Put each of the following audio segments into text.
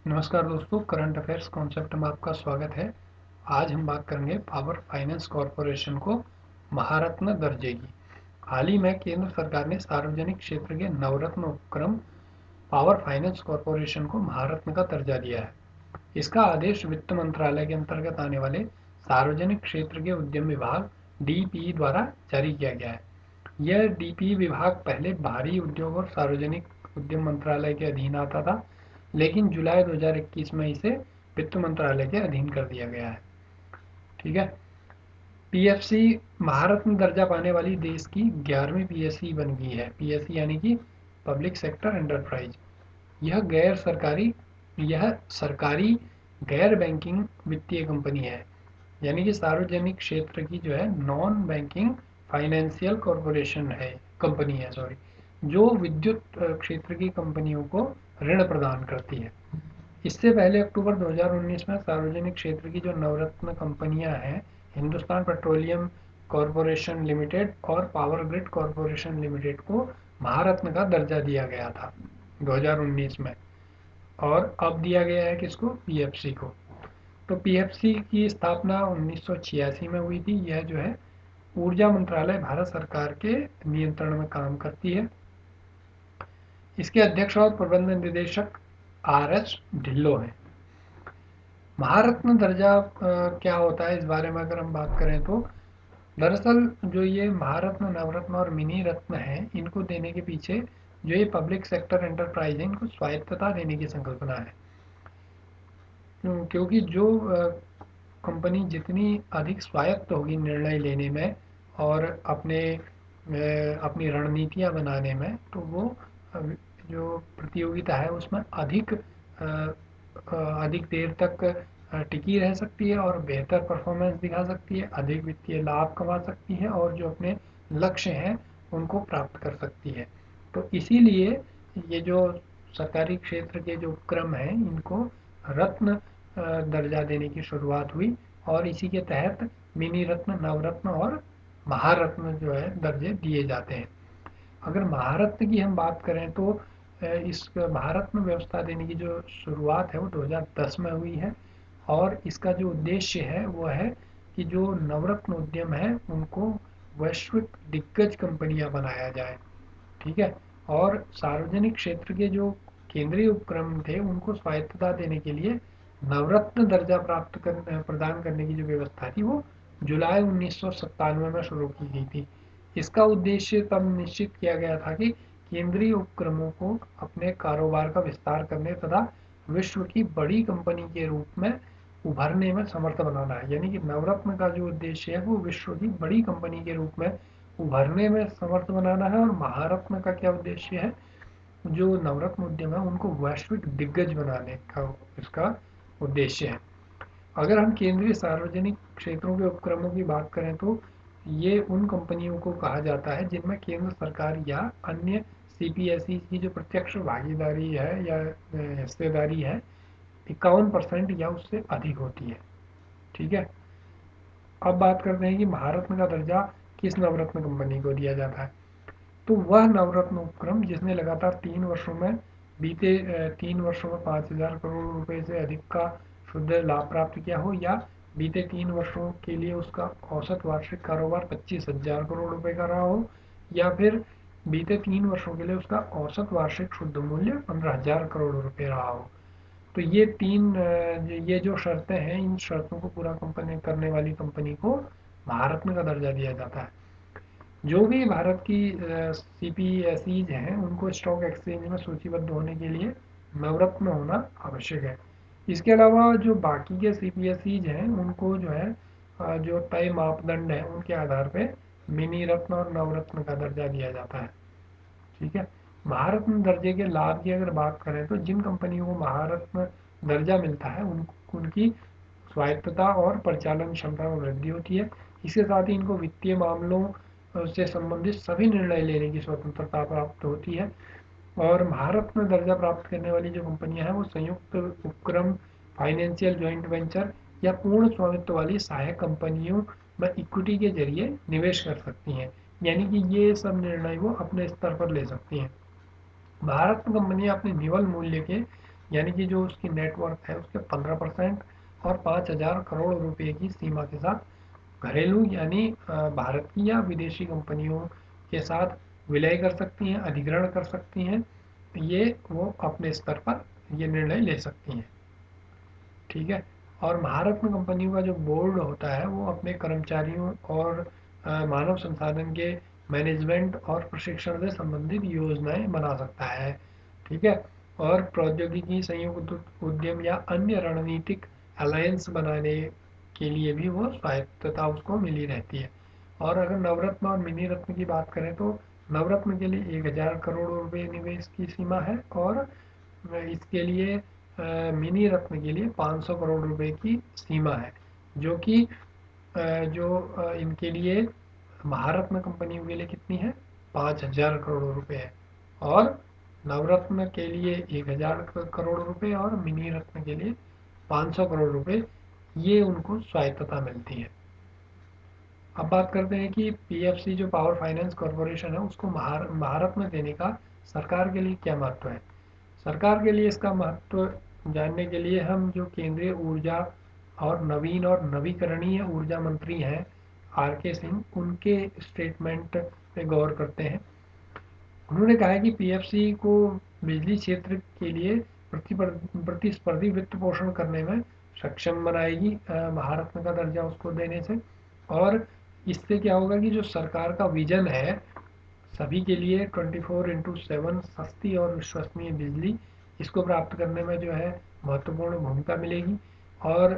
नमस्कार दोस्तों, current affairs concept में आपका स्वागत है। आज हम बात करेंगे पावर फाइनेंस कॉरपोरेशन को महारत्न दर्जे की। हाल ही में केंद्र सरकार ने सार्वजनिक क्षेत्र के नवरत्न उपक्रम पावर फाइनेंस कॉरपोरेशन को महारत्न का दर्जा दिया है। इसका आदेश वित्त मंत्रालय के अंतर्गत आने वाले सार्वजनिक क्षेत्र के उद्यम विभाग डीपीई द्वारा जारी किया गया है। यह डीपीई विभाग पहले भारी उद्योग और सार्वजनिक उद्यम मंत्रालय के अधीन आता था, लेकिन जुलाई 2021 में इसे वित्त मंत्रालय के अधीन कर दिया गया है। ठीक है। पीएफसी महारत्न दर्जा पाने वाली देश की 11वीं पीएससी बन गई है। पीएससी यानी कि पब्लिक सेक्टर एंटरप्राइज। यह सरकारी गैर बैंकिंग वित्तीय कंपनी है, यानी कि सार्वजनिक क्षेत्र की जो है नॉन बैंकिंग फाइनेंशियल कॉरपोरेशन है, कंपनी है, सॉरी, जो विद्युत क्षेत्र की कंपनियों को ऋण प्रदान करती है। इससे पहले अक्टूबर 2019 में सार्वजनिक क्षेत्र की जो नवरत्न कंपनियां हैं, हिंदुस्तान पेट्रोलियम कॉरपोरेशन लिमिटेड और पावर ग्रिड कॉरपोरेशन लिमिटेड को महारत्न का दर्जा दिया गया था 2019 में, और अब दिया गया है किसको? पीएफसी को। तो पीएफसी की स्थापना 1986 में हुई थी। यह जो है ऊर्जा मंत्रालय भारत सरकार के नियंत्रण में काम करती है। इसके अध्यक्ष और प्रबंध निदेशक आर एस ढिल्लो हैं। महारत्न दर्जा क्या होता है, इस बारे में अगर हम बात करें तो दरअसल जो ये महारत्न, नवरत्न और मिनी रत्न है, इनको देने के पीछे जो ये पब्लिक सेक्टर एंटरप्राइज है, इनको स्वायत्तता देने की संकल्पना है। क्योंकि जो कंपनी जितनी अधिक स्वायत्त होगी निर्णय लेने में और अपनी रणनीतियां बनाने में, तो वो जो प्रतियोगिता है उसमें अधिक देर तक टिकी रह सकती है और बेहतर परफॉर्मेंस दिखा सकती है, अधिक वित्तीय लाभ कमा सकती है और जो अपने लक्ष्य हैं उनको प्राप्त कर सकती है। तो इसीलिए ये जो सरकारी क्षेत्र के जो उपक्रम हैं, इनको रत्न दर्जा देने की शुरुआत हुई और इसी के तहत मिनी रत्न, नवरत्न और महारत्न जो है दर्जे दिए जाते हैं। अगर महारत्न की हम बात करें तो इस महारत्न व्यवस्था देने की जो शुरुआत है वो 2010 में हुई है, और इसका जो उद्देश्य है वो है कि जो नवरत्न उद्यम है उनको वैश्विक दिग्गज कंपनियां बनाया जाए। ठीक है। और सार्वजनिक क्षेत्र के जो केंद्रीय उपक्रम थे उनको स्वायत्तता देने के लिए नवरत्न दर्जा प्रदान करने की जो व्यवस्था थी वो जुलाई 1997 में शुरू की गई थी। इसका उद्देश्य तब निश्चित किया गया था कि केंद्रीय उपक्रमों को अपने कारोबार का विस्तार करने तथा विश्व की बड़ी कंपनी के रूप में उभरने में समर्थ बनाना है। यानी कि नवरत्न का जो उद्देश्य है वो विश्व की बड़ी कंपनी के रूप में उभरने में समर्थ बनाना है, और महारत्न का क्या उद्देश्य है? जो नवरत्न उद्यम है उनको वैश्विक दिग्गज बनाने का इसका उद्देश्य है। अगर हम केंद्रीय सार्वजनिक क्षेत्रों के उपक्रमों की बात करें तो ये उन कंपनियों को कहा जाता है जिनमें केंद्र सरकार या अन्य सीपीएसई की जो प्रत्यक्ष भागीदारी है या हिस्सेदारी है 51% या उससे अधिक होती है। ठीक है। अब बात करते हैं कि महारत्न का दर्जा किस नवरत्न कंपनी को दिया जाता है। तो वह नवरत्न उपक्रम जिसने लगातार 3 वर्षों में 5,000 करोड़ रुपए से अधिक का शुद्ध लाभ प्राप्त किया हो, या बीते 3 वर्षों के लिए उसका औसत वार्षिक कारोबार 25,000 करोड़ रुपए का रहा हो, या फिर बीते 3 वर्षों के लिए उसका औसत वार्षिक शुद्ध मूल्य 15,000 करोड़ रुपए रहा हो। तो ये जो शर्तें हैं, इन शर्तों को पूरा कंपनी करने वाली कंपनी को महारत्न का दर्जा दिया जाता है। जो भी भारत की सीपीएसईज हैं उनको स्टॉक एक्सचेंज में सूचीबद्ध होने के लिए नवरत्न होना आवश्यक है। इसके अलावा जो बाकी के सीपीएसईज हैं उनको जो है जो तय मापदंड है उनके आधार पे मिनी रत्न और नवरत्न का दर्जा दिया जाता है। ठीक है। महारत्न दर्जे के लाभ की अगर बात करें तो जिन कंपनियों को महारत्न दर्जा मिलता है उनकी स्वायत्तता और परिचालन क्षमता में वृद्धि होती है। इसके साथ ही इनको वित्तीय मामलों से संबंधित सभी निर्णय लेने की स्वतंत्रता प्राप्त होती है। और महारत्न दर्जा प्राप्त करने वाली जो कंपनियां हैं वो संयुक्त उपक्रम, फाइनेंशियल जॉइंट वेंचर या पूर्ण स्वामित्व वाली सहायक कंपनियों में इक्विटी के जरिए निवेश कर सकती हैं। यानी कि ये सब निर्णय वो अपने स्तर पर ले सकती हैं। भारत में कंपनियां अपने निवल मूल्य के यानी कि जो उसकी नेटवर्थ है उसके 15% और 5,000 करोड़ रुपए की सीमा के साथ घरेलू यानी भारत की या विदेशी कंपनियों के साथ विलय कर सकती हैं, अधिग्रहण कर सकती हैं। ये वो अपने स्तर पर ये निर्णय ले सकती हैं। ठीक है। और महारत्न कंपनियों का जो बोर्ड होता है वो अपने कर्मचारियों और मानव संसाधन के मैनेजमेंट और प्रशिक्षण से संबंधित योजनाएं बना सकता है। ठीक है। और प्रौद्योगिकी संयुक्त उद्यम या अन्य रणनीतिक अलायंस बनाने के लिए भी वो स्वायत्तता उसको मिली रहती है। और अगर नवरत्न और मिनी रत्न की बात करें तो नवरत्न के लिए 1,000 करोड़ रुपए निवेश की सीमा है और इसके लिए मिनी रत्न के लिए 500 करोड़ रुपए की सीमा है, जो कि इनके लिए महारत्न कंपनियों के लिए कितनी है, 5,000 करोड़ रुपए है। और नवरत्न के लिए 1,000 करोड़ रुपए और मिनी रत्न के लिए 500 करोड़ रुपए, ये उनको स्वायत्तता मिलती है। अब बात करते हैं कि पीएफसी जो पावर फाइनेंस कॉरपोरेशन है उसको महारत्न देने का सरकार के लिए क्या महत्व है। सरकार के लिए इसका महत्व जानने के लिए हम जो केंद्रीय ऊर्जा और नवीन और नवीकरणीय ऊर्जा मंत्री हैं आर के सिंह, उनके स्टेटमेंट पे गौर करते हैं। उन्होंने कहा है कि पीएफसी को बिजली क्षेत्र के लिए प्रतिस्पर्धी वित्त पोषण करने में सक्षम बनाएगी महारत्न का दर्जा उसको देने से। और इससे क्या होगा कि जो सरकार का विजन है सभी के लिए 24/7 सस्ती और विश्वसनीय बिजली, इसको प्राप्त करने में जो है महत्वपूर्ण भूमिका मिलेगी। और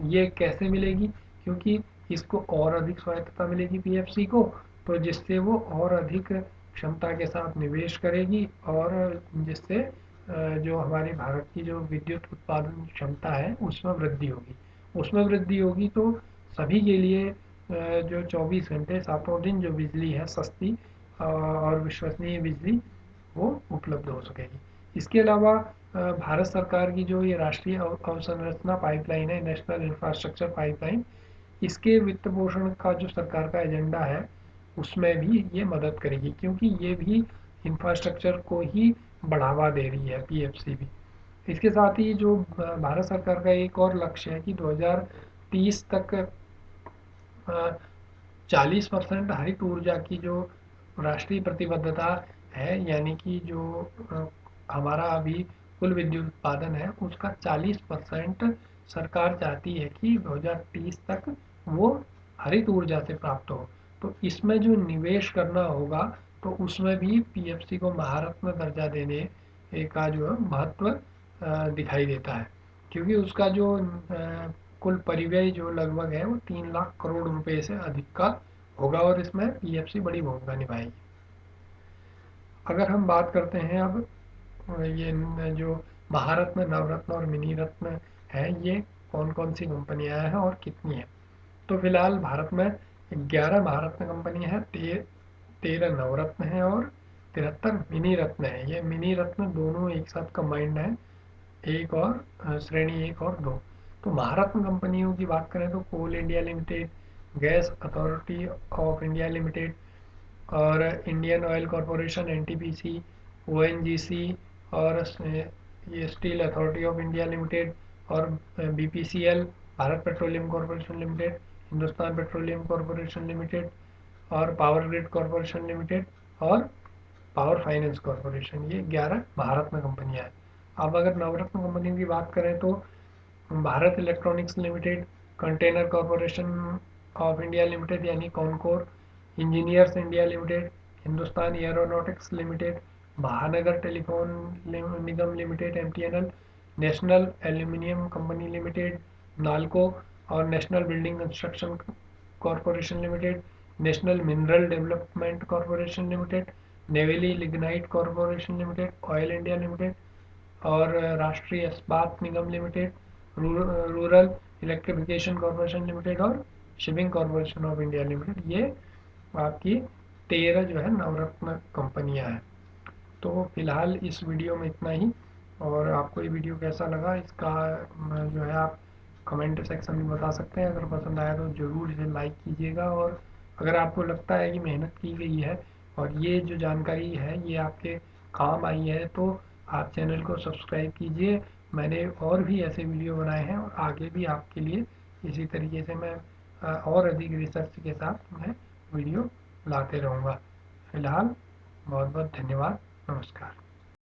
ये कैसे मिलेगी, क्योंकि इसको और अधिक स्वायत्तता मिलेगी पीएफसी को, तो जिससे वो और अधिक क्षमता के साथ निवेश करेगी और जिससे जो हमारे भारत की जो विद्युत उत्पादन क्षमता है उसमें वृद्धि होगी। उसमें वृद्धि होगी तो सभी के लिए जो 24 घंटे सातों दिन जो बिजली है सस्ती और विश्वसनीय बिजली वो उपलब्ध हो सकेगी। इसके अलावा भारत सरकार की जो ये राष्ट्रीय अवसंरचना पाइपलाइन है, नेशनल इंफ्रास्ट्रक्चर पाइपलाइन, इसके वित्त पोषण का जो सरकार का एजेंडा है उसमें भी ये मदद करेगी, क्योंकि ये भी इंफ्रास्ट्रक्चर को ही बढ़ावा दे रही है पीएफसी भी। इसके साथ ही जो भारत सरकार का एक और लक्ष्य है कि 2030 तक 40% हरित ऊर्जा की जो राष्ट्रीय प्रतिबद्धता है, यानी कि जो हमारा अभी कुल विद्युत उत्पादन है उसका 40% सरकार चाहती है कि 2030 तक वो हरित ऊर्जा से प्राप्त हो। तो इसमें जो निवेश करना होगा तो उसमें भी पीएफसी को महारत्न दर्जा देने का जो है महत्व दिखाई देता है, क्योंकि उसका जो कुल परिव्यय जो लगभग है वो 3 लाख करोड़ रुपए से अधिक का होगा और इसमें पीएफसी बड़ी भूमिका निभाएगी। अगर हम बात करते हैं अब ये जो महारत्न, नवरत्न और मिनी रत्न है, ये कौन कौन सी कंपनियां हैं और कितनी है। तो फिलहाल भारत में 11 महारत्न कंपनी है, 13 नवरत्न है और 73 मिनी रत्न है। ये मिनी रत्न दोनों एक साथ कंबाइंड है, एक और श्रेणी 1 और 2। तो महारत्न कंपनियों की बात करें तो coal India limited, gas authority of India limited और Indian oil corporation NTPC, ONGC और ये steel authority of India limited और BPCL, Bharat petroleum corporation limited, Hindustan petroleum corporation limited और पावर ग्रिड कॉरपोरेशन लिमिटेड और पावर फाइनेंस कॉरपोरेशन, ये 11 महारत्न कंपनियां हैं। अब अगर नवरत्न कंपनियों की बात करें तो Bharat electronics limited, container corporation of India limited यानी Concor, engineers India limited, Hindustan aeronautics limited, Mahanagar telephone Nigam limited MTNL, national aluminium company limited Nalco और national building construction corporation limited, national mineral development corporation limited, Neyveli lignite corporation limited, oil India limited और Rashtriya Ispat Nigam limited, rural electrification corporation limited और shipping corporation of India limited, ये आपकी 13 जो है नवरत्न कंपनियां हैं। तो फिलहाल इस वीडियो में इतना ही, और आपको ये वीडियो कैसा लगा इसका जो है आप कमेंट सेक्शन में बता सकते हैं। अगर पसंद आया तो ज़रूर इसे लाइक कीजिएगा, और अगर आपको लगता है कि मेहनत की गई है और ये जो जानकारी है ये आपके काम आई है तो आप चैनल को सब्सक्राइब कीजिए। मैंने और भी ऐसे वीडियो बनाए हैं और आगे भी आपके लिए इसी तरीके से मैं और अधिक रिसर्च के साथ मैं वीडियो लाते रहूँगा। फिलहाल बहुत बहुत धन्यवाद। नमस्कार।